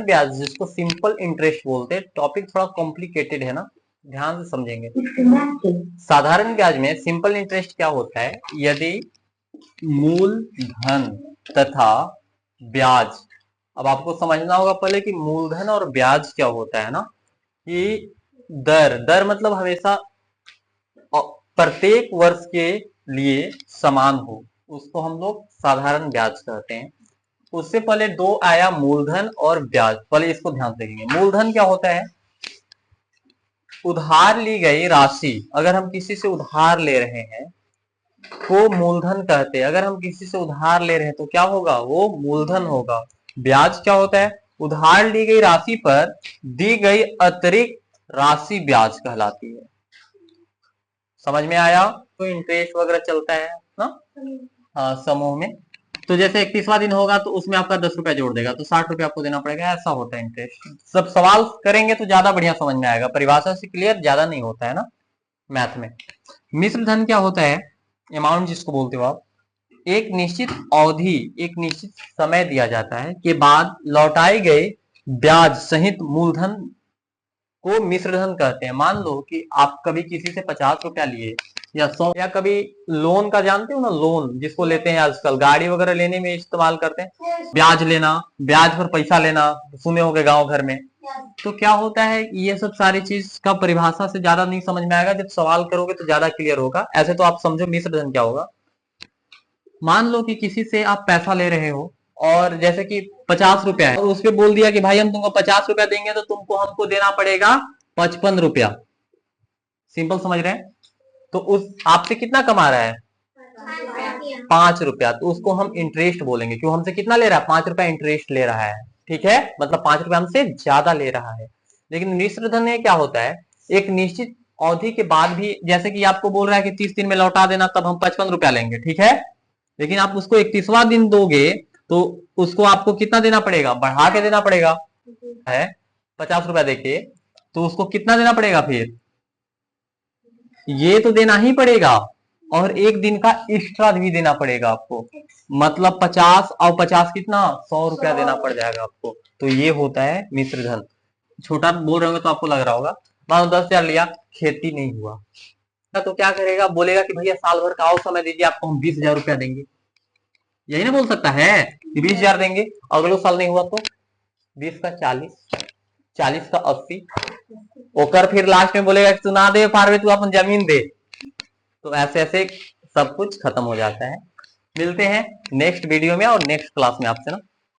ब्याज जिसको simple interest बोलते हैं, टॉपिक थोड़ा कॉम्प्लिकेटेड है ना, ध्यान से समझेंगे। साधारण ब्याज में सिंपल इंटरेस्ट क्या होता है, यदि मूलधन तथा ब्याज, अब आपको समझना होगा पहले कि मूलधन और ब्याज क्या होता है ना, कि दर मतलब हमेशा प्रत्येक वर्ष के लिए समान हो, उसको हम लोग साधारण ब्याज कहते हैं। उससे पहले दो आया मूलधन और ब्याज, पहले इसको ध्यान से देखेंगे। मूलधन क्या होता है, उधार ली गई राशि, अगर हम किसी से उधार ले रहे हैं वो मूलधन कहते हैं। अगर हम किसी से उधार ले रहे हैं तो क्या होगा, वो मूलधन होगा। ब्याज क्या होता है, उधार ली गई राशि पर दी गई अतिरिक्त राशि ब्याज कहलाती है। समझ में आया। तो इंटरेस्ट वगैरह चलता है ना, हाँ, समूह में। तो जैसे 31वां दिन होगा तो उसमें आपका 10 रुपया जोड़ देगा, तो 60 रुपया आपको देना पड़ेगा, ऐसा होता है इंटरेस्ट। सब सवाल करेंगे तो ज्यादा बढ़िया समझ में आएगा, परिभाषा से क्लियर ज्यादा नहीं होता है ना मैथ में। मिश्र धन क्या होता है, अमाउंट जिसको बोलते हो आप, एक निश्चित अवधि, एक निश्चित समय दिया जाता है के बाद लौटाए गए ब्याज सहित मूलधन को मिश्र धन कहते हैं। मान लो कि आप कभी किसी से 50 रुपया लिए या 100, या कभी लोन का जानते हो ना, लोन जिसको लेते हैं आजकल गाड़ी वगैरह लेने में इस्तेमाल करते हैं, ब्याज लेना, ब्याज पर पैसा लेना, सुने होंगे गांव घर में। तो क्या होता है, ये सब सारी चीज का परिभाषा से ज्यादा नहीं समझ में आएगा, जब सवाल करोगे तो ज्यादा क्लियर होगा। ऐसे तो आप समझो मिश्र धन क्या होगा। मान लो कि किसी से आप पैसा ले रहे हो और जैसे कि 50 रुपया है, और उस पर बोल दिया कि भाई हम तुमको 50 रुपया देंगे तो तुमको हमको देना पड़ेगा 55 रुपया। सिंपल समझ रहे हैं। तो उस आपसे कितना कमा रहा है, 5 रुपया, तो उसको हम इंटरेस्ट बोलेंगे। क्यों, हमसे कितना ले रहा है, 5 रुपया इंटरेस्ट ले रहा है, ठीक है, मतलब 5 रुपया हमसे ज्यादा ले रहा है। लेकिन मिश्र धन में क्या होता है, एक निश्चित अवधि के बाद भी, जैसे कि आपको बोल रहा है कि 30 दिन में लौटा देना, तब हम 55 रुपया लेंगे, ठीक है। लेकिन आप उसको 31वां दिन दोगे तो उसको आपको कितना देना पड़ेगा, बढ़ा के देना पड़ेगा, है 50 रुपया देके, तो उसको कितना देना पड़ेगा, फिर ये तो देना ही पड़ेगा, और एक दिन का एक्स्ट्रा भी देना पड़ेगा आपको, मतलब 50 और 50 कितना, 100 रुपया देना पड़ जाएगा आपको। तो ये होता है मिश्र धन। छोटा बोल रहे होंगे तो आपको लग रहा होगा, मान लो 10,000 लिया, खेती नहीं हुआ तो क्या करेगा, बोलेगा कि भैया साल भर का और समय दीजिए, आपको हम 20,000 रुपया देंगे। यही ना बोल सकता है कि 20,000 देंगे, अगले साल नहीं हुआ तो 20 का 40, 40 का 80, ओकर फिर लास्ट में बोलेगा कि तू ना दे पारवे, तू अपन जमीन दे। तो ऐसे ऐसे सब कुछ खत्म हो जाता है। मिलते हैं नेक्स्ट वीडियो में और नेक्स्ट क्लास में आपसे ना।